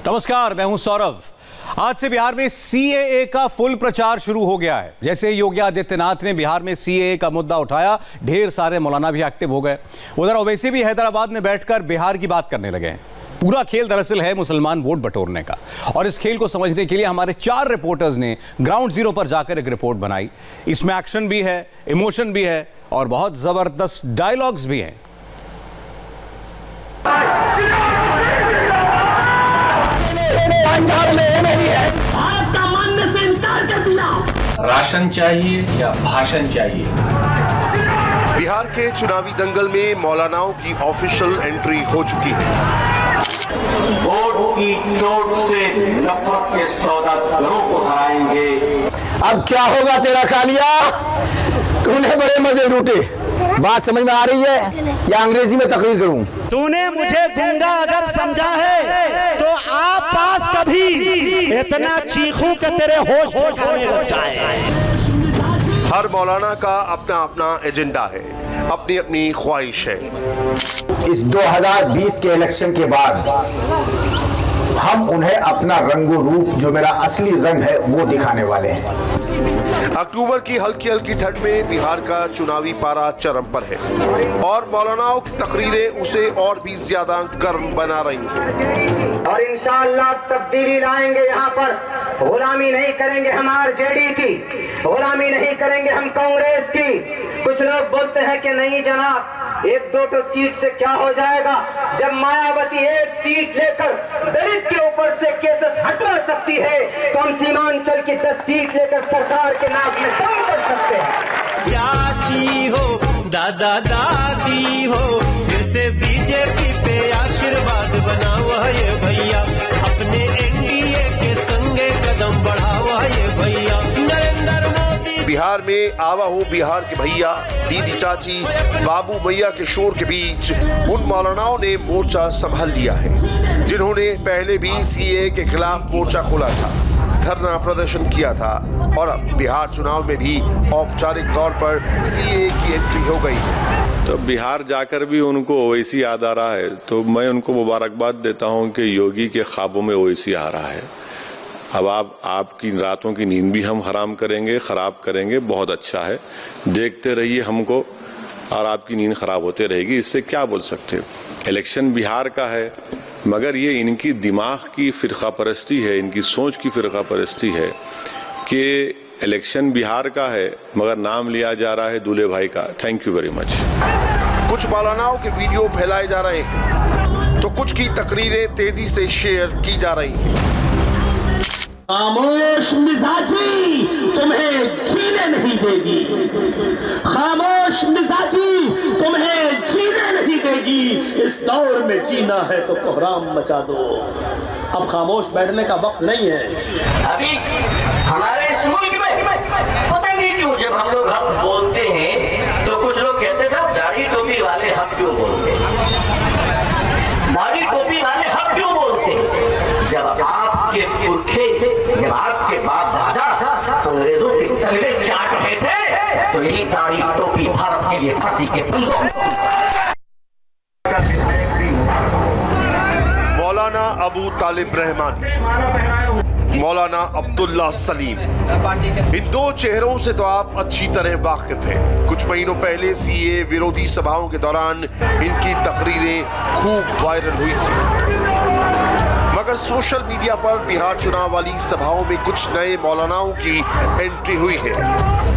नमस्कार, मैं हूं सौरभ। आज से बिहार में सीएए का फुल प्रचार शुरू हो गया है। जैसे योगी आदित्यनाथ ने बिहार में सीएए का मुद्दा उठाया, ढेर सारे मौलाना भी एक्टिव हो गए। उधर ओवैसी भी हैदराबाद में बैठकर बिहार की बात करने लगे हैं। पूरा खेल दरअसल है मुसलमान वोट बटोरने का, और इस खेल को समझने के लिए हमारे 4 रिपोर्टर्स ने ग्राउंड जीरो पर जाकर एक रिपोर्ट बनाई। इसमें एक्शन भी है, इमोशन भी है और बहुत जबरदस्त डायलॉग्स भी हैं। भारत का मानने से इनकार कर दिया। राशन चाहिए या भाषण चाहिए? बिहार के चुनावी दंगल में मौलानाओं की ऑफिशियल एंट्री हो चुकी है। वोट की चोट से नफरत के सौदागरों को हराएंगे। अब क्या होगा तेरा कालिया? तूने बड़े मजे लूटे। बात समझ में आ रही है या अंग्रेजी में तकरीर करूं? तूने मुझे गूंगा अगर समझा है तो आप पास कभी इतना चीखूं कि तेरे होश ठिकाने लग जाए। हर मौलाना का अपना अपना एजेंडा है, अपनी अपनी ख्वाहिश है। इस 2020 के इलेक्शन के बाद हम उन्हें अपना रंगो रूप, जो मेरा असली रंग है, वो दिखाने वाले हैं। अक्टूबर की हल्की हल्की ठंड में बिहार का चुनावी पारा चरम पर है और मौलानाओं की तकरीरें उसे और भी ज्यादा गर्म बना रही हैं। और इंशाअल्लाह तब्दीली लाएंगे। यहाँ पर गुलामी नहीं करेंगे हम आरजेडी की, गुलामी नहीं करेंगे हम कांग्रेस की। कुछ लोग बोलते हैं कि नहीं जनाब, 1-2 सीट से क्या हो जाएगा। जब मायावती 1 सीट लेकर दलित के ऊपर से केसेस हटवा सकती है तो हम सीमांचल की 10 सीट लेकर सरकार के नाक में दम कर सकते हैं। चाची हो, दादा दादी हो, फिर से बीजेपी पे आशीर्वाद बनाओ ये भैया। अपने एनडीए के संगे कदम बढ़ाओ ये भैया। नरेंद्र मोदी। बिहार में आवा हो बिहार के भैया, दीदी, चाची, बाबू भैया के शोर के बीच उन मौलानाओं ने मोर्चा संभाल लिया है जिन्होंने पहले भी सीएए के खिलाफ मोर्चा खोला था, धरना प्रदर्शन किया था और अब बिहार चुनाव में भी औपचारिक तौर पर सीएए की एंट्री हो गई है। तो बिहार जाकर भी उनको ओवैसी याद आ रहा है, तो मैं उनको मुबारकबाद देता हूं कि योगी के ख्वाबों में ओवैसी आ रहा है। अब आपकी रातों की नींद भी हम हराम करेंगे, खराब करेंगे। बहुत अच्छा है, देखते रहिए हमको और आपकी नींद खराब होते रहेगी। इससे क्या बोल सकते हैं? इलेक्शन बिहार का है, मगर ये इनकी दिमाग की फिरका परस्ती है, इनकी सोच की फिरका परस्ती है कि इलेक्शन बिहार का है मगर नाम लिया जा रहा है दूल्हे भाई का। Thank you very much. कुछ मौलानाओं के वीडियो फैलाए जा रहे हैं तो कुछ की तकरीरें तेजी से शेयर की जा रही हैं। खामोश मिजाजी तुम्हें जीने नहीं देगी। खामोश मिजाजी तुम्हें जीने नहीं देगी। इस दौर में जीना है तो कोहराम मचा दो। अब खामोश बैठने का वक्त नहीं है। अभी हमारे इस मुल्क में पता नहीं क्यों जब हम लोग हक बोलते हैं तो कुछ लोग कहते हैं साहब दाढ़ी टोपी वाले हक क्यों बोलते हैं, दाढ़ी टोपी वाले हक क्यों बोलते हैं। जब आपके पुरखे, जब आपके बाप दादा अंग्रेजों के तलवे चाट रहे थे तो यही दाढ़ी टोपी भारत के लिए फांसी के फंदों। मौलाना अबू तालिब रहमानी, मौलाना अब्दुल्ला सलीम, इन 2 चेहरों से तो आप अच्छी तरह वाकिफ हैं। कुछ महीनों पहले सीए विरोधी सभाओं के दौरान इनकी तकरीरें खूब वायरल हुई थी, मगर सोशल मीडिया पर बिहार चुनाव वाली सभाओं में कुछ नए मौलानाओं की एंट्री हुई है,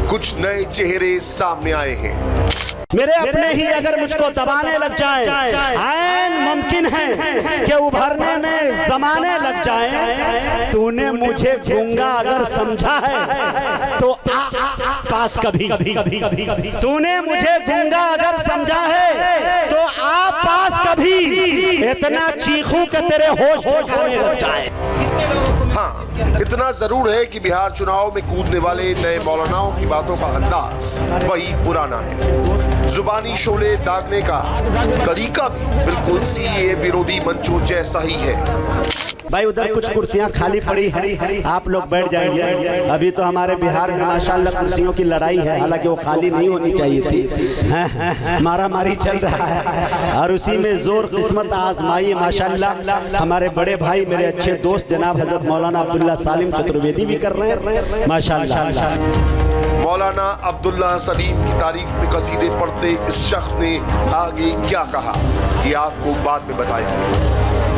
कुछ नए चेहरे सामने आए हैं। मेरे अपने ही अगर मुझको दबाने लग जाए, ऐन मुमकिन है कि उभरने में जमाने लग जाए। तूने मुझे गूंगा अगर समझा है तो पास कभी। तूने मुझे गूंगा अगर समझा है तो आप पास कभी। इतना चीखूं कि तेरे होश ठिकाने लग जाए। हाँ, इतना जरूर है कि बिहार चुनाव में कूदने वाले नए मौलानाओं की बातों का अंदाज वही पुराना है। जुबानी शोले दागने का तरीका भी बिल्कुल सीए विरोधी मंचों जैसा ही है। भाई उधर कुछ कुर्सियां खाली पड़ी हैं, आप लोग बैठ जाइए। अभी तो हमारे बिहार में माशाल्लाह कुर्सियों की लड़ाई है, हालांकि वो खाली नहीं होनी चाहिए थी, मारा मारी चल रहा है और उसी में जोर किस्मत आजमाई है। माशाल्लाह हमारे बड़े भाई मेरे अच्छे दोस्त जनाब हजरत मौलाना अब्दुल्ला सलीम चतुर्वेदी भी कर रहे हैं माशाल्लाह। मौलाना अब्दुल्ला सलीम की तारीफ में कसीदे पढ़ते इस शख्स ने आगे क्या कहा ये आपको बाद में बताया,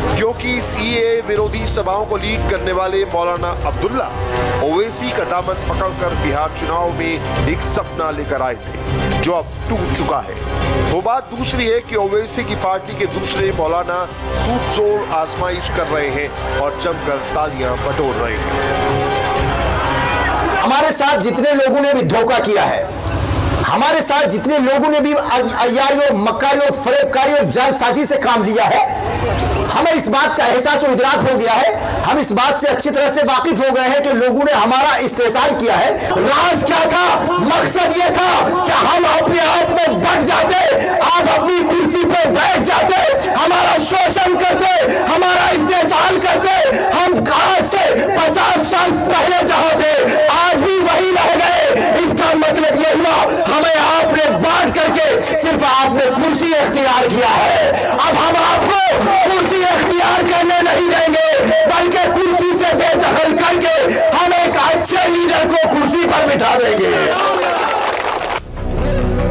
क्योंकि सीए विरोधी सभाओं को लीड करने वाले मौलाना अब्दुल्ला ओवैसी का दामन पकड़कर बिहार चुनाव में एक सपना लेकर आए थे जो अब टूट चुका है। वो बात दूसरी है कि ओवैसी की पार्टी के दूसरे मौलाना खूब जोर आजमाइश कर रहे हैं और जमकर तालियां बटोर रहे हैं। हमारे साथ जितने लोगों ने भी धोखा किया है, हमारे साथ जितने लोगों ने भी अय्यारी और मक्कारी और फरेबकारी और जालसाजी से काम लिया है, हमें इस बात का एहसास और इदराक हो गया है, हम इस बात से अच्छी तरह से वाकिफ हो गए हैं कि लोगों ने हमारा इस्तेसाल किया है। राज क्या था, मकसद ये था कि हम अपने आप में बढ़ जाते, आप अपनी कुर्सी पर बैठ जाते, हमारा शोषण करते, हमारा इस्तेसाल करते। हम आज से 50 साल पहले जहां थे आज भी वही रह गए। इसका मतलब ये हुआ हमें आपने बांट करके सिर्फ आपने कुर्सी इख्तियार किया है। अब हम आपको कुर्सी इख्तियार करने नहीं देंगे, बल्कि कुर्सी से बेदखल करके हम एक अच्छे लीडर को कुर्सी पर बिठा देंगे।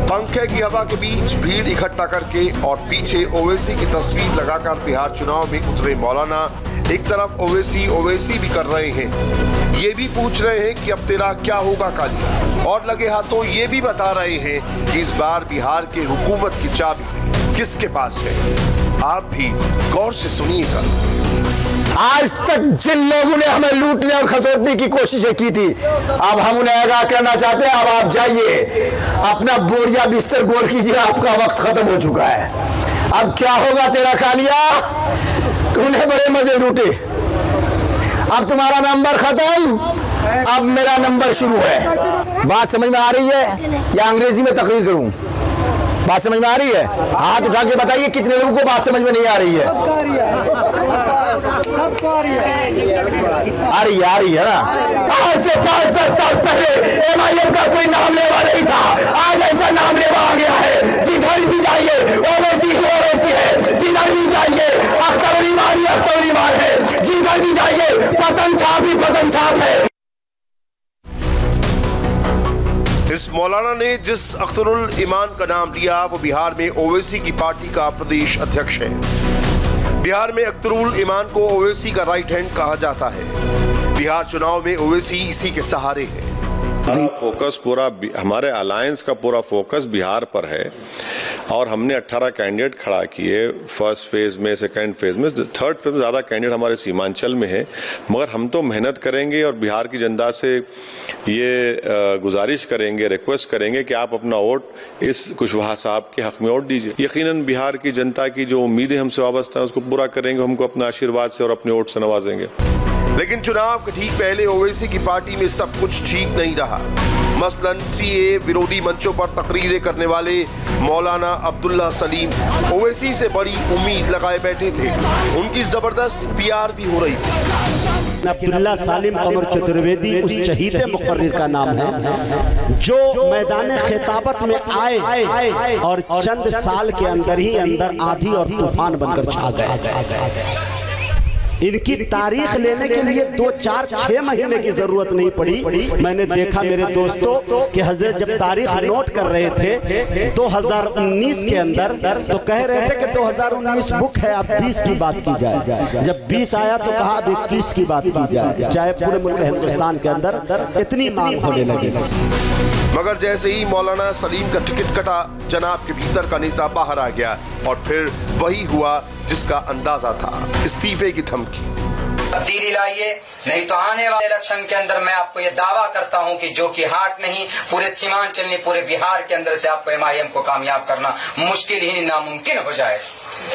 पंखे की हवा के बीच भीड़ इकट्ठा करके और पीछे ओवैसी की तस्वीर लगाकर बिहार चुनाव में उतरे मौलाना एक तरफ ओवैसी भी कर रहे हैं, ये भी पूछ रहे हैं कि अब तेरा क्या होगा कालिया, और लगे हाथों ये भी बता रहे हैं कि इस बार बिहार के हुकूमत की चाबी किसके पास है। आप भी गौर से सुनिएगा। आज तक जिन लोगों ने हमें लूटने और खसोटने की कोशिशें की थी, अब हम उन्हें आगाह करना चाहते हैं। अब आप जाइए, अपना बोरिया बिस्तर गोल कीजिए, आपका वक्त खत्म हो चुका है। अब क्या होगा तेरा कालिया, तूने बड़े मजे लूटे, अब तुम्हारा नंबर खत्म, अब मेरा नंबर शुरू है। बात समझ में आ रही है या अंग्रेजी में तकरीर करूं? बात समझ में आ रही है? हाथ उठा के बताइए कितने लोगों को बात समझ में नहीं आ रही है? आ रही है ना। आज से 5-10 साल पहले एमआईएम का कोई नाम लेवा नहीं था, आज ऐसा नाम लेवा आ गया है। जिधर भी जाइए ओवैसी है, जिधर भी जाइए अख्तर ईमान है, जिधर भी जाइए पतन छाप है। इस मौलाना ने जिस अख्तरुल ईमान का नाम लिया वो बिहार में ओवैसी की पार्टी का प्रदेश अध्यक्ष है। बिहार में अख्तरुल ईमान को ओवैसी का राइट हैंड कहा जाता है। बिहार चुनाव में ओवैसी इसी के सहारे है। हमारा फोकस पूरा हमारे अलायंस का पूरा फोकस बिहार पर है और हमने 18 कैंडिडेट खड़ा किए फर्स्ट फेज में, सेकंड फेज में, थर्ड फेज में ज़्यादा कैंडिडेट हमारे सीमांचल में है। मगर हम तो मेहनत करेंगे और बिहार की जनता से ये गुजारिश करेंगे, रिक्वेस्ट करेंगे कि आप अपना वोट इस कुशवाहा साहब के हक में वोट दीजिए। यकीनन बिहार की जनता की जो उम्मीदें हमसे वाबस्ता हैं उसको पूरा करेंगे, हमको अपना आशीर्वाद से और अपने वोट से नवाजेंगे। लेकिन चुनाव के ठीक पहले ओवैसी की पार्टी में सब कुछ ठीक नहीं रहा। मसलन सीए विरोधी मंचों पर तकरीरें करने वाले मौलाना अब्दुल्ला सलीम ओवैसी से बड़ी उम्मीद लगाए बैठे थे। उनकी जबरदस्त पीआर भी हो रही थी। अब्दुल्ला सलीम कमर चतुर्वेदी उस चहीते मुकर्रिर का नाम है जो मैदान खिताबत में आए और चंद साल के अंदर ही अंदर आंधी और तूफान बनकर छा गए। इनकी तारीख लेने के लिए 2-4-6 महीने की जरूरत नहीं पड़ी। मैंने देखा मेरे दोस्तों कि हजरत जब तारीख नोट कर रहे थे 2019 के अंदर, तो कह रहे थे कि 2019 बुक है, अब 20 की बात की जाए। जब 20 आया तो कहा अब 21 की बात की जाए, चाहे पूरे मुल्क हिंदुस्तान के अंदर इतनी मांग होने लगी। मगर जैसे ही मौलाना सलीम का टिकट कटा, जनाब के भीतर का नेता बाहर आ गया और फिर वही हुआ जिसका अंदाजा था, इस्तीफे की धमकी। तब्दीली लाइए, नहीं तो आने वाले इलेक्शन के अंदर मैं आपको ये दावा करता हूं कि जो कि हाट नहीं, पूरे सीमांचल नहीं, पूरे बिहार के अंदर से आपको एमआईएम को कामयाब करना मुश्किल ही नामुमकिन हो जाए।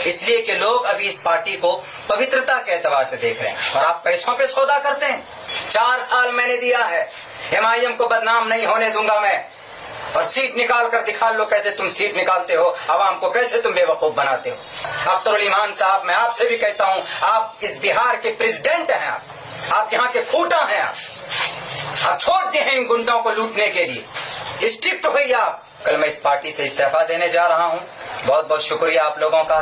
इसलिए कि लोग अभी इस पार्टी को पवित्रता के एतबार से देख रहे हैं और आप पैसों पे सौदा करते हैं। 4 साल मैंने दिया है, एमआईएम को बदनाम नहीं होने दूंगा मैं। और सीट निकाल कर दिखा लो कैसे तुम सीट निकालते हो, आवाम को कैसे तुम बेवकूफ बनाते हो। अख्तरुल ईमान साहब, मैं आपसे भी कहता हूँ, आप इस बिहार के प्रेसिडेंट हैं, आप यहाँ के फूटा हैं, आप छोड़ दिए हैं इन गुंडों को लूटने के लिए। स्ट्रिक्ट होइए आप। कल मैं इस पार्टी से इस्तीफा देने जा रहा हूँ। बहुत बहुत शुक्रिया आप लोगों का।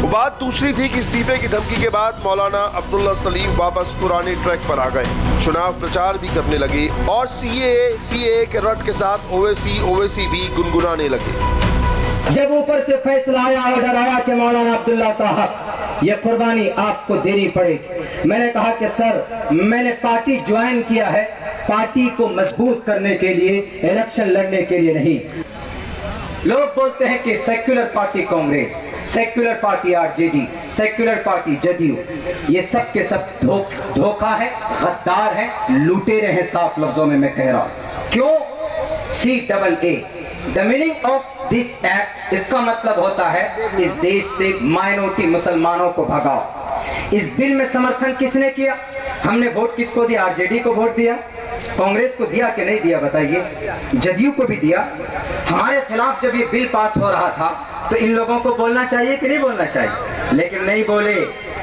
वो बात दूसरी थी कि इस्तीफे की धमकी के बाद मौलाना अब्दुल्ला सलीम वापस पुराने ट्रैक पर आ गए, चुनाव प्रचार भी करने लगे और सीएए के रट के साथ ओवैसी भी गुनगुनाने लगे। जब ऊपर से फैसला आया, ऑर्डर आया कि मौलाना अब्दुल्ला साहब ये कुर्बानी आपको देनी पड़ेगी, मैंने कहा कि सर मैंने पार्टी ज्वाइन किया है पार्टी को मजबूत करने के लिए, इलेक्शन लड़ने के लिए नहीं। लोग बोलते हैं कि secular party Congress, secular party RJD, secular party JDU, ये सब के सब धोखा है, गद्दार है, लुटेरे हैं। साफ लफ्जों में मैं कह रहा हूं। क्यों? CAA, the meaning of this act, इसका मतलब होता है इस देश से माइनॉरिटी मुसलमानों को भगाओ। इस बिल में समर्थन किसने किया? हमने वोट किसको दिया? आरजेडी को वोट दिया। कांग्रेस को दिया कि नहीं दिया बताइए? जदयू को भी दिया। हमारे खिलाफ जब ये बिल पास हो रहा था तो इन लोगों को बोलना चाहिए कि नहीं बोलना चाहिए? लेकिन नहीं बोले,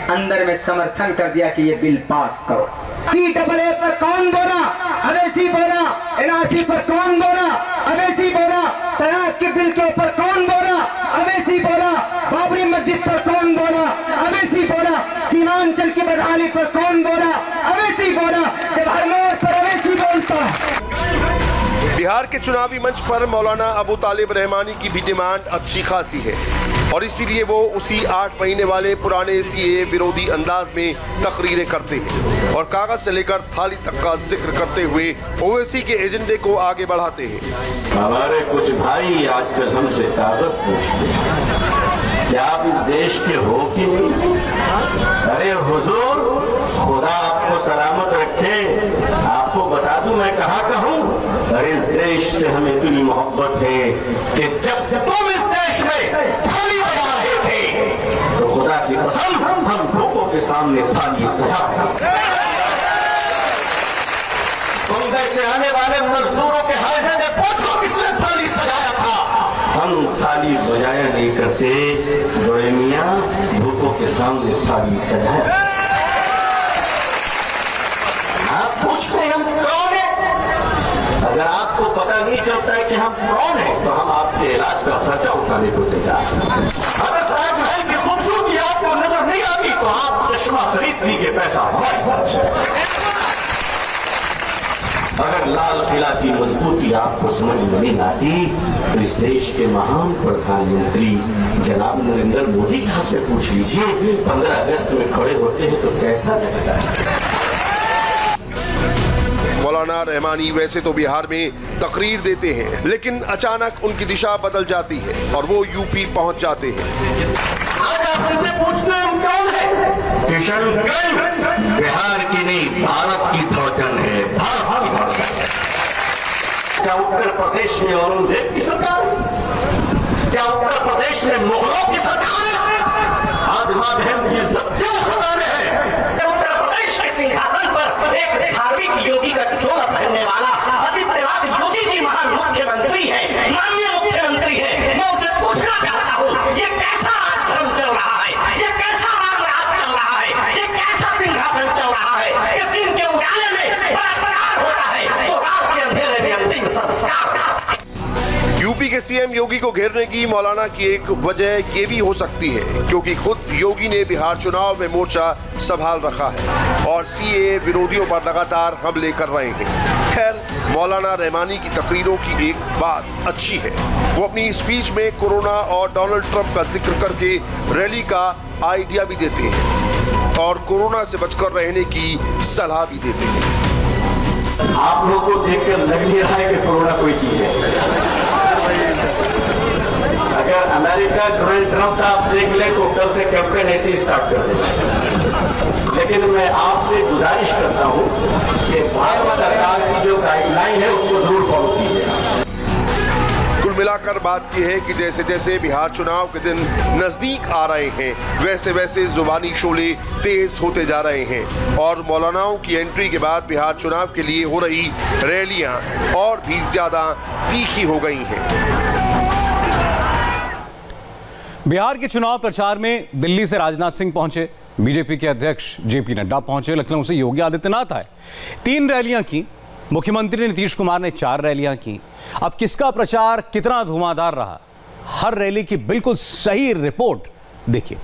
अंदर में समर्थन कर दिया कि ये बिल पास करो। CAA पर कौन बोला? अवैसी बोला। NRC पर कौन बोला? अवैसी बोला। तलाक के बिल के ऊपर कौन बोला? अवैसी बोला। बाबरी मस्जिद पर कौन बोला? अवैसी बोला। सीमांचल की बदहाली पर कौन बोला? अवैसी बोला। जब हर मोड़ पर अवैसी बोलता है। बिहार के चुनावी मंच पर मौलाना अबू तालिब रहमानी की भी डिमांड अच्छी खासी है और इसीलिए वो उसी 8 महीने वाले पुराने सीए विरोधी अंदाज में तकरीरें करते हैं और कागज से लेकर थाली तक का जिक्र करते हुए ओवैसी के एजेंडे को आगे बढ़ाते हैं। हमारे कुछ भाई आजकल हमसे कागज पूछते हैं, क्या आप इस देश के हो कि नहीं? अरे हुजूर, खुदा आपको सलामत रखे। आपको बता दूं मैं कहाँ का हूँ। अरे इस देश से हमें इतनी मोहब्बत है कि जब तुम इस देश में थाली बजा रहे थे तो खुदा की कसम हम लोगों के सामने थाली सजा मुंबई से आने वाले मजदूरों के हाथ में पूछो किसने थाली सजाया था। हम थाली बजाया नहीं करते, बड़े मियाँ भूखों के सामने थाली सजाया। आप पूछते हैं हम कौन है? अगर आपको पता नहीं चलता है कि हम कौन है तो हम आपके इलाज का खर्चा उठाने को तैयार हैं। अगर ताजमहल की खूबसूरती आपको नजर नहीं आती तो आप चश्मा खरीद लीजिए, पैसा हमारी तरफ से। अगर लाल किला की मजबूती आपको समझ में नहीं आती तो इस देश के महान प्रधानमंत्री जनाब नरेंद्र मोदी साहब से पूछ लीजिए, 15 अगस्त में खड़े होते हैं तो कैसा लगता है। मौलाना रहमानी वैसे तो बिहार में तकरीर देते हैं लेकिन अचानक उनकी दिशा बदल जाती है और वो यूपी पहुंच जाते हैं। आज आप उनसे पूछते हैं हम कौन है? किशनगंज बिहार की नहीं भारत की धड़कन है, भारत की धड़कन है। क्या उत्तर प्रदेश में औरंगजेब की सरकार है? क्या उत्तर प्रदेश में मुगलों की सरकार है? आज माध्यम की सत्यों खजाने है। उत्तर प्रदेश के सिंहासन पर एक धार्मिक योगी का चोला पहनने वाला आदित्यनाथ योगी जी महान मुख्यमंत्री है, माननीय मुख्यमंत्री है। मैं उनसे पूछना चाहता हूँ, ये कैसा राजधर्म चल रहा है? ये कैसा राम राज चल रहा है? ये कैसा सिंहासन चल रहा है कि दिन के उजाले में बलात्कार होता है तो रात के अंधेरे में अंतिम संस्कार। यूपी के सीएम योगी को घेरने की मौलाना की एक वजह ये भी हो सकती है क्योंकि खुद योगी ने बिहार चुनाव में मोर्चा संभाल रखा है और सीए विरोधियों पर लगातार हमले कर रहे हैं। खैर, मौलाना रहमानी की तकरीरों की एक बात अच्छी है, वो अपनी स्पीच में कोरोना और डोनाल्ड ट्रंप का जिक्र करके रैली का आइडिया भी देते हैं और कोरोना से बचकर रहने की सलाह भी देते हैं। आप लोगों को देखकर लग नहीं रहा है कि कोरोना कोई चीज है। अगर अमेरिका डोनाल्ड ट्रंप साहब देख ले तो कल से कैंपेन ऐसे ही स्टार्ट कर देंगे। लेकिन मैं आपसे गुजारिश करता हूं कि भारत सरकार की जो गाइडलाइन है उसको जरूर फॉलो कीजिए। कुल मिलाकर बात की है कि जैसे जैसे बिहार चुनाव के दिन नजदीक आ रहे हैं वैसे वैसे जुबानी शोले तेज होते जा रहे हैं और मौलानाओं की एंट्री के बाद बिहार चुनाव के लिए हो रही रैलियां और भी ज्यादा तीखी हो गई हैं। बिहार के चुनाव प्रचार में दिल्ली से राजनाथ सिंह पहुंचे, बीजेपी के अध्यक्ष जेपी नड्डा पहुंचे, लखनऊ से योगी आदित्यनाथ आए। 3 रैलियां की। मुख्यमंत्री नीतीश कुमार ने 4 रैलियां की। अब किसका प्रचार कितना धुआंधार रहा, हर रैली की बिल्कुल सही रिपोर्ट देखिए।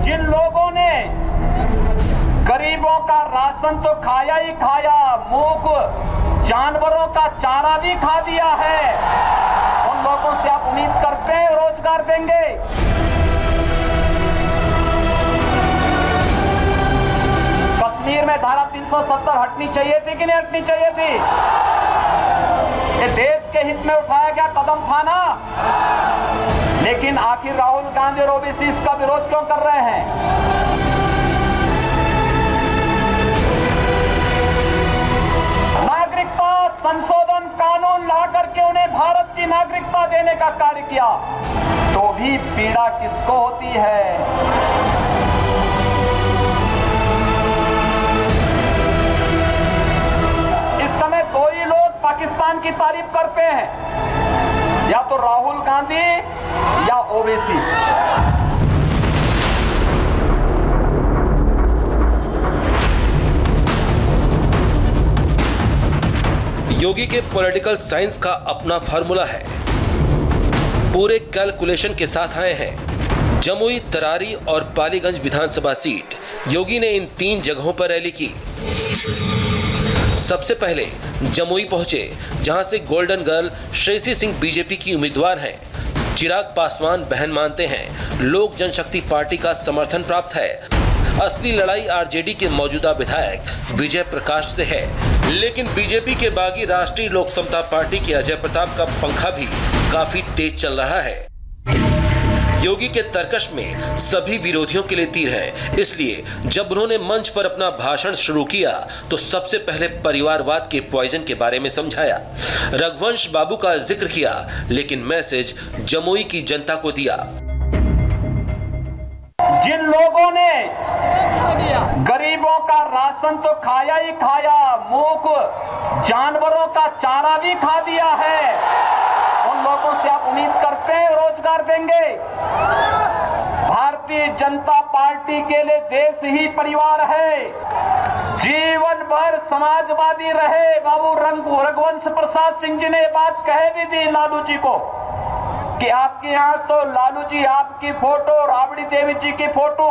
जिन लोगों ने गरीबों का राशन तो खाया ही खाया, मूक जानवरों का चारा भी खा दिया है, उन लोगों से आप उम्मीद करते हैं रोजगार देंगे? कश्मीर में धारा 370 हटनी चाहिए थी कि नहीं हटनी चाहिए थी? ये देश के हित में उठाया गया कदम था ना, लेकिन आखिर राहुल गांधी और ओबीसी इसका विरोध क्यों कर रहे हैं? नागरिकता संशोधन कानून ला करके उन्हें भारत की नागरिकता देने का कार्य किया, तो भी पीड़ा किसको होती है? दो ही लोग पाकिस्तान की तारीफ करते हैं, या तो राहुल गांधी या ओवैसी। योगी के पॉलिटिकल साइंस का अपना फार्मूला है, पूरे कैलकुलेशन के साथ आए हैं। जमुई, तरारी और पालीगंज विधानसभा सीट योगी ने इन 3 जगहों पर रैली की। सबसे पहले जमुई पहुंचे, जहां से golden girl Shreyasi Singh BJP की उम्मीदवार हैं। चिराग पासवान बहन मानते हैं लोक जनशक्ति पार्टी का समर्थन प्राप्त है। असली लड़ाई आरजेडी के मौजूदा विधायक विजय प्रकाश से है, लेकिन बीजेपी के बागी राष्ट्रीय लोक समता पार्टी के अजय प्रताप का पंखा भी काफी तेज चल रहा है। योगी के तर्कश में सभी विरोधियों के लिए तीर है, इसलिए जब उन्होंने मंच पर अपना भाषण शुरू किया तो सबसे पहले परिवारवाद के पॉइजन के बारे में समझाया। रघुवंश बाबू का जिक्र किया, लेकिन मैसेज जमुई की जनता को दिया। जिन लोगों ने गरीबों का राशन तो खाया ही खाया, मूक जानवरों का चारा भी खा दिया है, उन लोगों से आप उम्मीद करते हैं रोजगार देंगे? भारतीय जनता पार्टी के लिए देश ही परिवार है। जीवन भर समाजवादी रहे। बाबू रघुवंश प्रसाद सिंह जी ने बात कह भी दी लालू जी को कि आपके यहाँ तो लालू जी आपकी फोटो, राबड़ी देवी जी की फोटो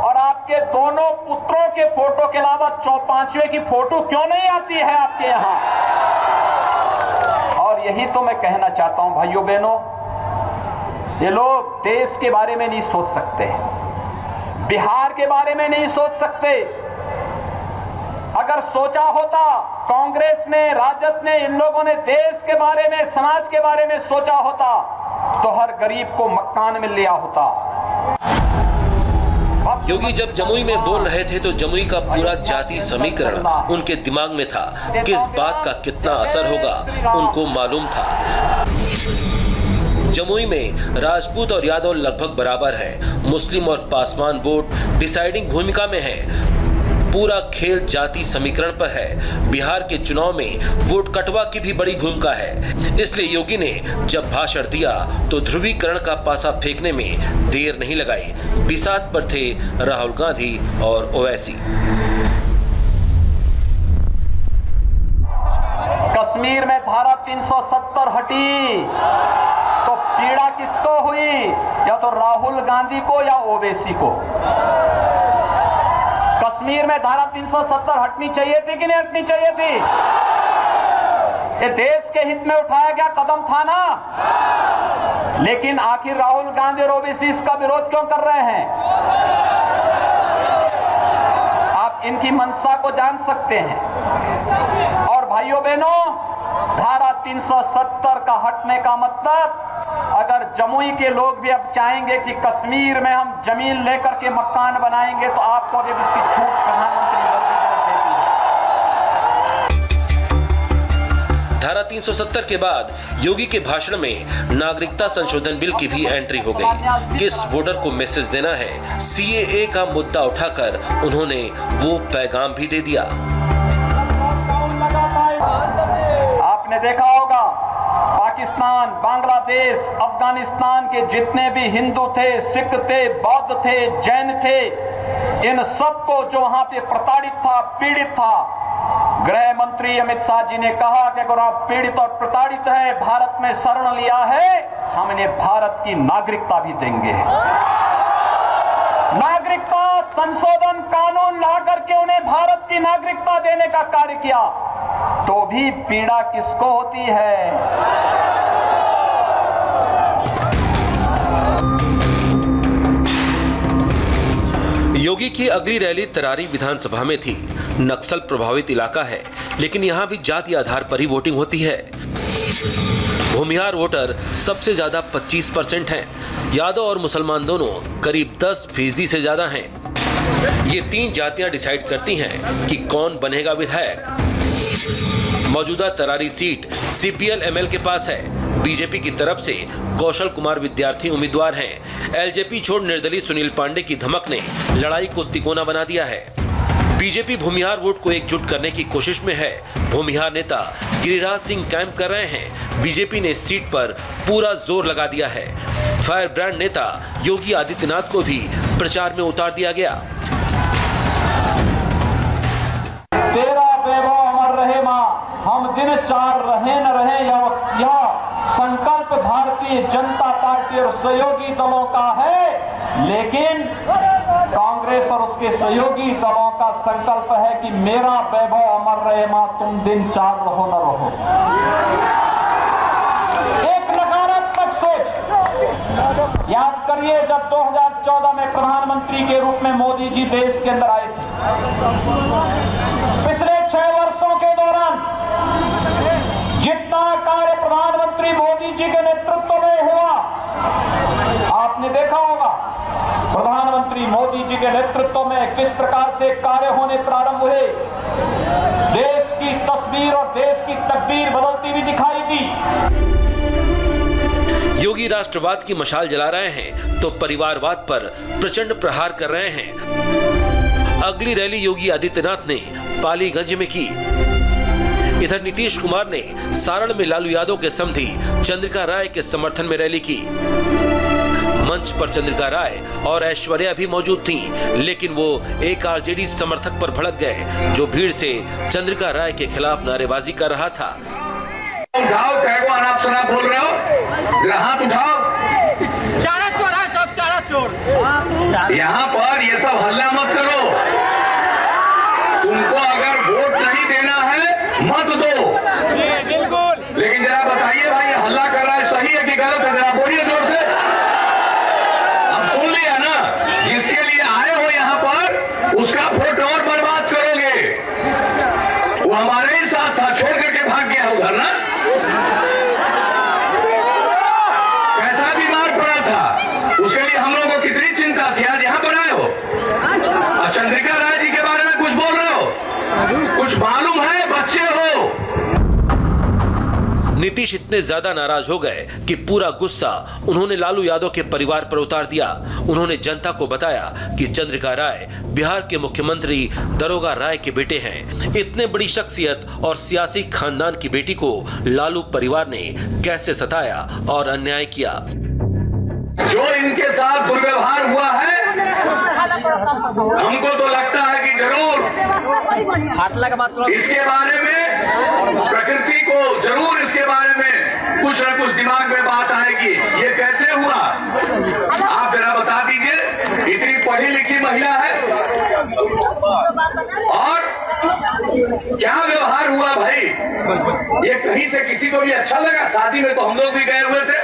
और आपके दोनों पुत्रों के फोटो के अलावा 5वें की फोटो क्यों नहीं आती है आपके यहाँ? और यही तो मैं कहना चाहता हूं भाइयों बहनों, ये लोग देश के बारे में नहीं सोच सकते, बिहार के बारे में नहीं सोच सकते। अगर सोचा होता, कांग्रेस ने, राजद ने, इन लोगों ने देश के बारे में, समाज के बारे में सोचा होता तो हर गरीब को मकान मिल लिया होता। योगी जब जमुई में बोल रहे थे तो जमुई का पूरा जाति समीकरण उनके दिमाग में था। किस बात का कितना असर होगा उनको मालूम था। जमुई में राजपूत और यादव लगभग बराबर हैं। मुस्लिम और पासवान वोट डिसाइडिंग भूमिका में है। पूरा खेल जाति समीकरण पर है। बिहार के चुनाव में वोट कटवा की भी बड़ी भूमिका है। इसलिए योगी ने जब भाषण दिया तो ध्रुवीकरण का पासा फेंकने में देर नहीं लगाई। बिसात पर थे राहुल गांधी और ओवैसी। कश्मीर में धारा 370 हटी तो पीड़ा किसको हुई? या तो राहुल गांधी को या ओवैसी को। कश्मीर में धारा 370 हटनी चाहिए थी कि नहीं हटनी चाहिए थी? ये देश के हित में उठाया गया कदम था ना, लेकिन आखिर राहुल गांधी और ओबीसी इसका विरोध क्यों कर रहे हैं? आप इनकी मंशा को जान सकते हैं। और भाइयों बहनों, धारा 370 का हटने का मतलब, अगर जमुई के लोग भी अब चाहेंगे कि कश्मीर में हम जमीन लेकर के मकान बनाएंगे तो आपको अब इसकी छूट प्रधानमंत्री मोदी धारा 370 के बाद योगी के भाषण में नागरिकता संशोधन बिल की भी एंट्री हो गई। किस वोटर को मैसेज देना है, सीएए का मुद्दा उठाकर उन्होंने वो पैगाम भी दे दिया। आपने देखा होगा पाकिस्तान, बांग्लादेश, अफगानिस्तान के जितने भी हिंदू थे, सिख थे, बौद्ध थे, जैन थे, इन सबको जो वहां पे प्रताड़ित था, पीड़ित था, गृह मंत्री अमित शाह जी ने कहा कि अगर आप पीड़ित और प्रताड़ित है, भारत में शरण लिया है, हम इन्हें भारत की नागरिकता भी देंगे। नागरिकता संशोधन कानून ला करके उन्हें भारत की नागरिकता देने का कार्य किया, तो भी पीड़ा किसको होती है? योगी की अगली रैली तरारी विधानसभा में थी। नक्सल प्रभावित इलाका है, लेकिन यहाँ भी जाति आधार पर ही वोटिंग होती है। भूमिहार वोटर सबसे ज्यादा 25% हैं। यादव और मुसलमान दोनों करीब 10% से ज्यादा हैं। ये 3 जातियां डिसाइड करती हैं कि कौन बनेगा विधायक। मौजूदा तरारी सीट CPL ML के पास है। बीजेपी की तरफ से कौशल कुमार विद्यार्थी उम्मीदवार हैं। LJP छोड़ निर्दलीय सुनील पांडे की धमक ने लड़ाई को तिकोना बना दिया है। बीजेपी भूमिहार वोट को एकजुट करने की कोशिश में है। भूमिहार नेता गिरिराज सिंह कैंप कर रहे हैं। बीजेपी ने इस सीट पर पूरा जोर लगा दिया है। फायर ब्रांड नेता योगी आदित्यनाथ को भी प्रचार में उतार दिया गया। तेरा वैभव अमर रहे मां, हम दिन 4 रहे न रहे, यह संकल्प भारतीय जनता पार्टी और सहयोगी दलों का है, लेकिन कांग्रेस और उसके सहयोगी दलों का संकल्प है कि मेरा वैभव अमर रहे मां, तुम दिन 4 रहो न रहो। एक नकारात्मक सोच। याद करिए, जब 2014 में प्रधानमंत्री के रूप में मोदी जी देश के अंदर आए थे, पिछले 6 वर्षों के दौरान जितना कार्य प्रधानमंत्री मोदी जी के नेतृत्व में हुआ, आपने देखा होगा प्रधानमंत्री मोदी जी के नेतृत्व में किस प्रकार से कार्य होने प्रारंभ हुए। देश की तस्वीर और देश की तकदीर बदलती हुई दिखाई दी। योगी राष्ट्रवाद की मशाल जला रहे हैं तो परिवारवाद पर प्रचंड प्रहार कर रहे हैं। अगली रैली योगी आदित्यनाथ ने पालीगंज में की। इधर नीतीश कुमार ने सारण में लालू यादव के समधी चंद्रिका राय के समर्थन में रैली की। मंच पर चंद्रिका राय और ऐश्वर्या भी मौजूद थीं, लेकिन वो एक आरजेडी समर्थक पर भड़क गए जो भीड़ से चंद्रिका राय के खिलाफ नारेबाजी कर रहा था। उठाओ, कैगो अनाप शनाप बोल रहे हो, हाथ उठाओ। चारा चोर है सब, चारा चोर। यहाँ पर ये सब हल्ला मत करो। तुमको अगर वोट नहीं देना है मत दो, बिल्कुल। लेकिन जरा बताइए भाई, ये हल्ला कर रहा है सही है कि गलत है? जरा बोलिए जोर से। अब सुन लिया ना, जिसके लिए आए हो यहाँ पर उसका वोट और बर्बाद करोगे। वो हमारे ही साथ था, छोड़ करके भाग गया उधर ना। कैसा बीमार पड़ा था, उसके लिए हम लोगों को कितनी चिंता थी। आज यहाँ पर आए हो, चंद्रिका राय जी के बारे में कुछ बोल रहे हो, कुछ मालूम है? बच्चे हो। नीतीश इतने ज्यादा नाराज हो गए कि पूरा गुस्सा उन्होंने लालू यादव के परिवार पर उतार दिया। उन्होंने जनता को बताया कि चंद्रिका राय बिहार के मुख्यमंत्री दरोगा राय के बेटे हैं। इतने बड़ी शख्सियत और सियासी खानदान की बेटी को लालू परिवार ने कैसे सताया और अन्याय किया। जो इनके साथ दुर्व्यवहार हुआ है, हमको तो लगता है कि जरूर इसके बारे में, प्रकृति को जरूर इसके बारे में कुछ न कुछ दिमाग में बात आएगी। ये कैसे हुआ, आप जरा बता दीजिए। इतनी पढ़ी लिखी महिला है और क्या व्यवहार हुआ भाई? ये कहीं से किसी को भी अच्छा लगा? शादी में तो हम लोग भी गए हुए थे,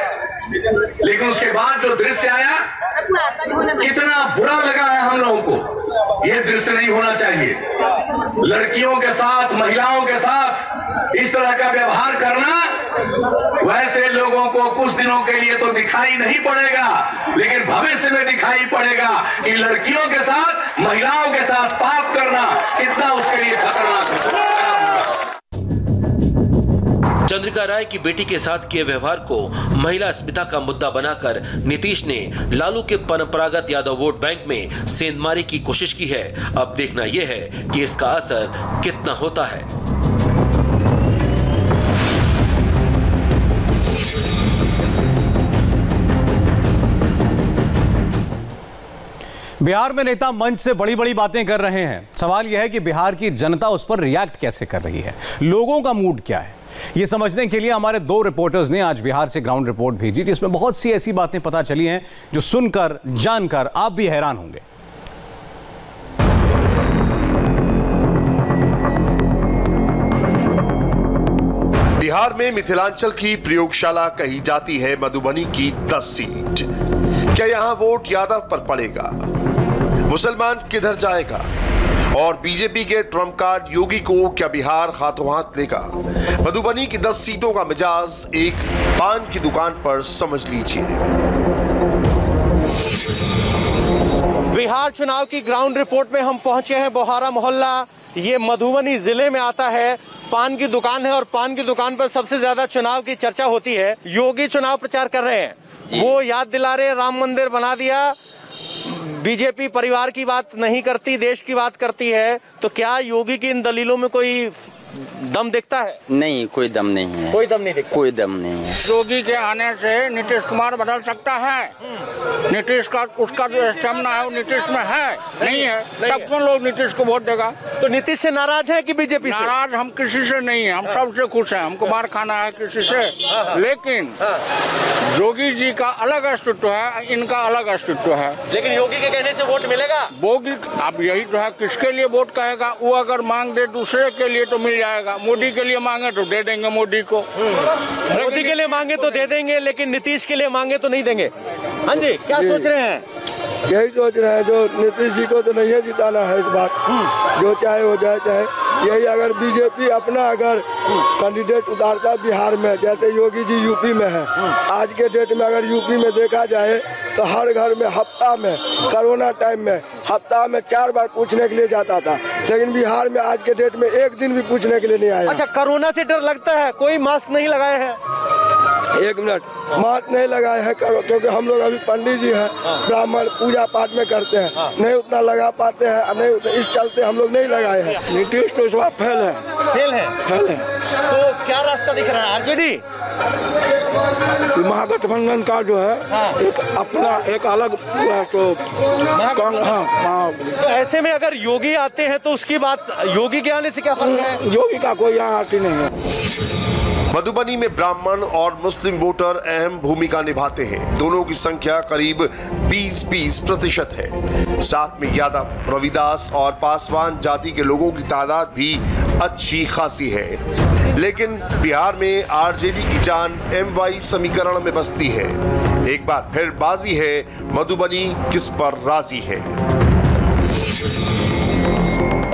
लेकिन उसके बाद जो दृश्य आया कितना बुरा लगा है हम लोगों को। ये दृश्य नहीं होना चाहिए। लड़कियों के साथ, महिलाओं के साथ इस तरह का व्यवहार करना, वैसे लोगों को कुछ दिनों के लिए तो दिखाई नहीं पड़ेगा, लेकिन भविष्य में दिखाई पड़ेगा कि लड़कियों के साथ, महिलाओं के साथ पाप करना कितना उसके लिए खतरनाक है। चंद्रिका राय की बेटी के साथ किए व्यवहार को महिला अस्मिता का मुद्दा बनाकर नीतीश ने लालू के परंपरागत यादव वोट बैंक में सेंधमारी की कोशिश की है। अब देखना यह है कि इसका असर कितना होता है। बिहार में नेता मंच से बड़ी बड़ी बातें कर रहे हैं। सवाल यह है कि बिहार की जनता उस पर रिएक्ट कैसे कर रही है, लोगों का मूड क्या है। ये समझने के लिए हमारे 2 रिपोर्टर्स ने आज बिहार से ग्राउंड रिपोर्ट भेजी, जिसमें बहुत सी ऐसी बातें पता चली हैं जो सुनकर जानकर आप भी हैरान होंगे। बिहार में मिथिलांचल की प्रयोगशाला कही जाती है मधुबनी की 10 सीट। क्या यहां वोट यादव पर पड़ेगा? मुसलमान किधर जाएगा? और बीजेपी के ट्रम्प कार्ड योगी को क्या बिहार हाथों हाथ लेगा? मधुबनी की 10 सीटों का मिजाज एक पान की दुकान पर समझ लीजिए। बिहार चुनाव की ग्राउंड रिपोर्ट में हम पहुंचे हैं बोहारा मोहल्ला। ये मधुबनी जिले में आता है। पान की दुकान है और पान की दुकान पर सबसे ज्यादा चुनाव की चर्चा होती है। योगी चुनाव प्रचार कर रहे हैं, वो याद दिला रहे राम मंदिर बना दिया। बीजेपी परिवार की बात नहीं करती, देश की बात करती है। तो क्या योगी की इन दलीलों में कोई दम दिखता है? नहीं, कोई दम नहीं है। कोई दम नहीं दिखता? कोई दम नहीं है। योगी के आने से नीतीश कुमार बदल सकता है। नीतीश का उसका जो स्टेमिना है वो नीतीश में है, नहीं है, तब कौन लोग नीतीश को वोट देगा? तो नीतीश से नाराज है कि बीजेपी से? नाराज हम किसी से नहीं है, हम सबसे खुश हैं। हमको मार खाना है किसी से, लेकिन योगी जी का अलग अस्तित्व है, इनका अलग अस्तित्व है। लेकिन योगी के कहने से वोट मिलेगा? योगी अब यही तो है, किसके लिए वोट कहेगा? वो अगर मांग दे दूसरे के लिए तो मिल जाएगा। मोदी के लिए मांगे तो दे देंगे मोदी को। मोदी के लिए मांगे तो दे देंगे, लेकिन नीतीश के लिए मांगे तो नहीं देंगे। हाँ जी, क्या सोच रहे हैं? यही सोच रहे हैं, जो नीतीश जी को तो नहीं है जिताना है इस बार, जो चाहे हो जाए। चाहे यही अगर बीजेपी अपना अगर कैंडिडेट उतारता बिहार में, जैसे योगी जी यूपी में है, आज के डेट में अगर यूपी में देखा जाए तो हर घर में हफ्ता में, कोरोना टाइम में हफ्ता में 4 बार पूछने के लिए जाता था, लेकिन बिहार में आज के डेट में एक दिन भी पूछने के लिए नहीं आया। अच्छा, कोरोना से डर लगता है? कोई मास्क नहीं लगाए हैं? एक मिनट, मास्क नहीं लगाए हैं क्योंकि हम लोग अभी पंडित जी हैं, ब्राह्मण पूजा पाठ में करते हैं, नहीं उतना लगा पाते हैं, नहीं, इस चलते हम लोग नहीं लगाए हैं। नीतीश तो इस बार फेल है। फेल है? फेल है। तो क्या रास्ता दिख रहा है? आरजेडी महागठबंधन का जो है एक अपना एक अलग तो ऐसे में अगर योगी आते हैं तो उसकी बात, योगी के आने से क्या फर्क है? योगी का कोई यहाँ आती नहीं है। मधुबनी में ब्राह्मण और मुस्लिम वोटर अहम भूमिका निभाते हैं। दोनों की संख्या करीब 20-20% है। साथ में यादव, रविदास और पासवान जाति के लोगों की तादाद भी अच्छी खासी है। लेकिन बिहार में आरजेडी की जान MY समीकरण में बसती है। एक बार फिर बाजी है, मधुबनी किस पर राजी है।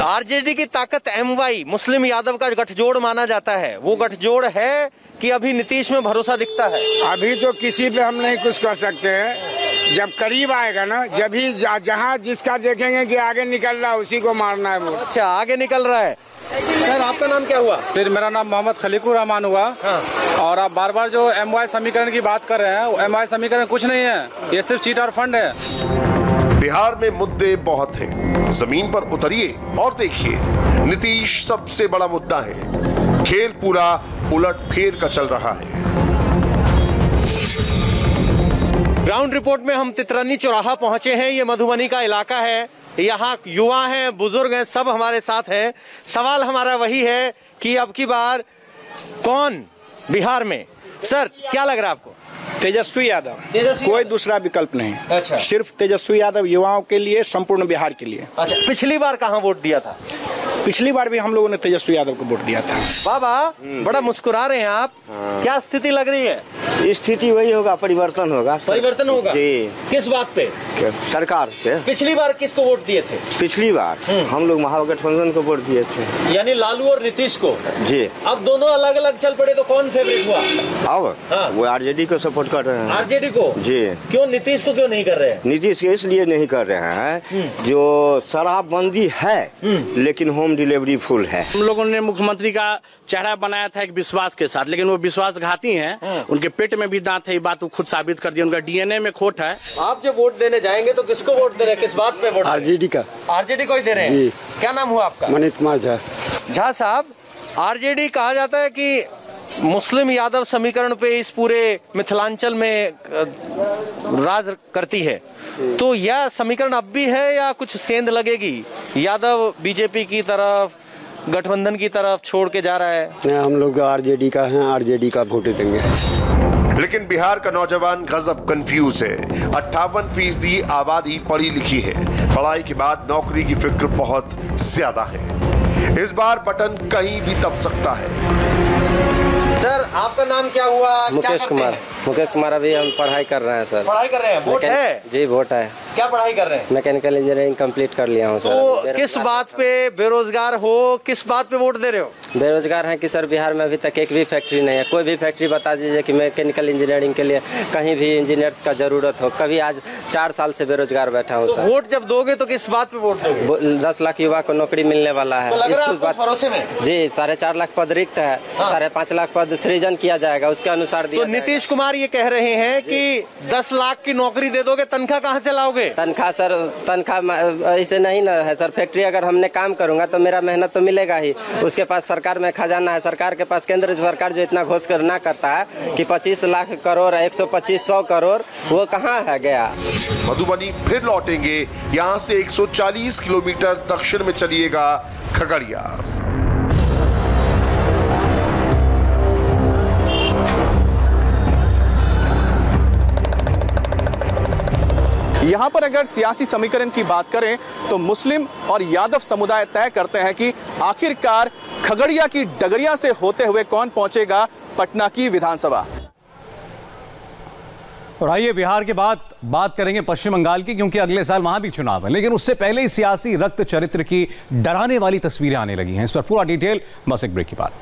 आरजेडी की ताकत MY मुस्लिम यादव का गठजोड़ माना जाता है। वो गठजोड़ है कि अभी नीतीश में भरोसा दिखता है? अभी तो किसी पे हम नहीं कुछ कर सकते हैं। जब करीब आएगा ना, जब भी जहाँ जिसका देखेंगे कि आगे निकल रहा है उसी को मारना है वोट। अच्छा, आगे निकल रहा है। सर, आपका नाम क्या हुआ? सर, मेरा नाम मोहम्मद खलीकुर रहमान हुआ। और आप बार बार जो MY समीकरण की बात कर रहे हैं, MY समीकरण कुछ नहीं है, ये सिर्फ चीट और फंड है। बिहार में मुद्दे बहुत हैं। जमीन पर उतरिए और देखिए, नीतीश सबसे बड़ा मुद्दा है। खेल पूरा उलटफेर का चल रहा है। ग्राउंड रिपोर्ट में हम तितरनी चौराहा पहुंचे हैं। ये मधुबनी का इलाका है। यहाँ युवा हैं, बुजुर्ग हैं, सब हमारे साथ हैं। सवाल हमारा वही है कि अब की बार कौन बिहार में? सर, क्या लग रहा है आपको? तेजस्वी यादव, कोई दूसरा विकल्प नहीं। अच्छा, सिर्फ तेजस्वी यादव युवाओं के लिए, संपूर्ण बिहार के लिए। अच्छा, पिछली बार कहाँ वोट दिया था? पिछली बार भी हम लोगों ने तेजस्वी यादव को वोट दिया था। बाबा, बड़ा मुस्कुरा रहे हैं आप। क्या स्थिति लग रही है? स्थिति वही होगा, परिवर्तन होगा। परिवर्तन होगा जी। किस बात पे? सरकार पे। पिछली बार किसको वोट दिए थे? पिछली बार हम लोग महागठबंधन को वोट दिए थे, यानी लालू और नीतीश को जी। अब दोनों अलग अलग चल पड़े तो कौन फेवरेट हुआ? अब वो आरजेडी को सपोर्ट कर रहे हैं। आरजेडी को जी। क्यों नीतीश को क्यों नहीं कर रहे हैं? नीतीश को इसलिए नहीं कर रहे हैं, जो शराबबंदी है लेकिन होम होम डिलीवरी फुल है। हम लोगों ने मुख्यमंत्री का चेहरा बनाया था एक विश्वास के साथ, लेकिन वो विश्वासघाती हैं। उनके पेट में भी दांत है, ये बात वो खुद साबित कर दिया। उनका डीएनए में खोट है। आप जब वोट देने जाएंगे तो किसको वोट दे रहे हैं, किस बात पे वोट? आरजेडी का। आरजेडी को ही दे रहे हैं? क्या नाम हुआ आपका? मनीष कुमार झा। झा साहब, आरजेडी कहा जाता है कि मुस्लिम यादव समीकरण पे इस पूरे मिथिलांचल में राज करती है, तो यह समीकरण अब भी है या कुछ सेंध लगेगी? यादव बीजेपी की तरफ, गठबंधन की तरफ छोड़ के जा रहा है। हम लोग आरजेडी का हैं, आरजेडी का वोट देंगे। लेकिन बिहार का नौजवान गजब कंफ्यूज है। 58% आबादी पढ़ी लिखी है, पढ़ाई के बाद नौकरी की फिक्र बहुत ज्यादा है। इस बार बटन कहीं भी दब सकता है। सर, आपका नाम क्या हुआ? मुकेश कुमार। मुकेश कुमार, अभी हम पढ़ाई कर रहे हैं सर। पढ़ाई कर रहे हैं? वोट है? जी वोट है। क्या पढ़ाई कर रहे हैं? मैकेनिकल इंजीनियरिंग कंप्लीट कर लिया हूँ सर। तो किस बात पे बेरोजगार हो, किस बात पे वोट दे रहे हो? बेरोजगार हैं कि सर बिहार में अभी तक एक भी फैक्ट्री नहीं है। कोई भी फैक्ट्री बता दीजिए कि मैकेनिकल इंजीनियरिंग के लिए कहीं भी इंजीनियर्स का जरूरत हो। कभी आज 4 साल से बेरोजगार बैठा हूँ सर। वोट जब दोगे तो किस बात पे वोट दोगे? 10 लाख युवा को नौकरी मिलने वाला है। तो लग रहा है आपको इस भरोसे में? जी, 4.5 लाख पद रिक्त है। 5.5 लाख पद सृजन किया जाएगा, उसके अनुसार दिया। तो नीतीश कुमार ये कह रहे हैं कि 10 लाख की नौकरी दे दोगे, तनख्वाह कहाँ से लाओगे? तनख्वाह सर, तनख्वाह ऐसे नहीं ना है सर। फैक्ट्री अगर हमने काम करूंगा तो मेरा मेहनत तो मिलेगा ही। उसके पास सरकार में खजाना है, सरकार के पास केंद्र सरकार जो इतना घोष करना करता है कि 25 लाख करोड़ 125 करोड़, वो कहाँ है गया। मधुबनी फिर लौटेंगे। यहाँ से 140 किलोमीटर दक्षिण में चलिएगा खगड़िया। यहाँ पर अगर सियासी समीकरण की बात करें तो मुस्लिम और यादव समुदाय तय करते हैं कि आखिरकार खगड़िया की डगरिया से होते हुए कौन पहुंचेगा पटना की विधानसभा। और आइए बिहार के बाद बात करेंगे पश्चिम बंगाल की, क्योंकि अगले साल वहां भी चुनाव है। लेकिन उससे पहले ही सियासी रक्त चरित्र की डराने वाली तस्वीरें आने लगी हैं। इस पर पूरा डिटेल बस एक ब्रेक के बाद।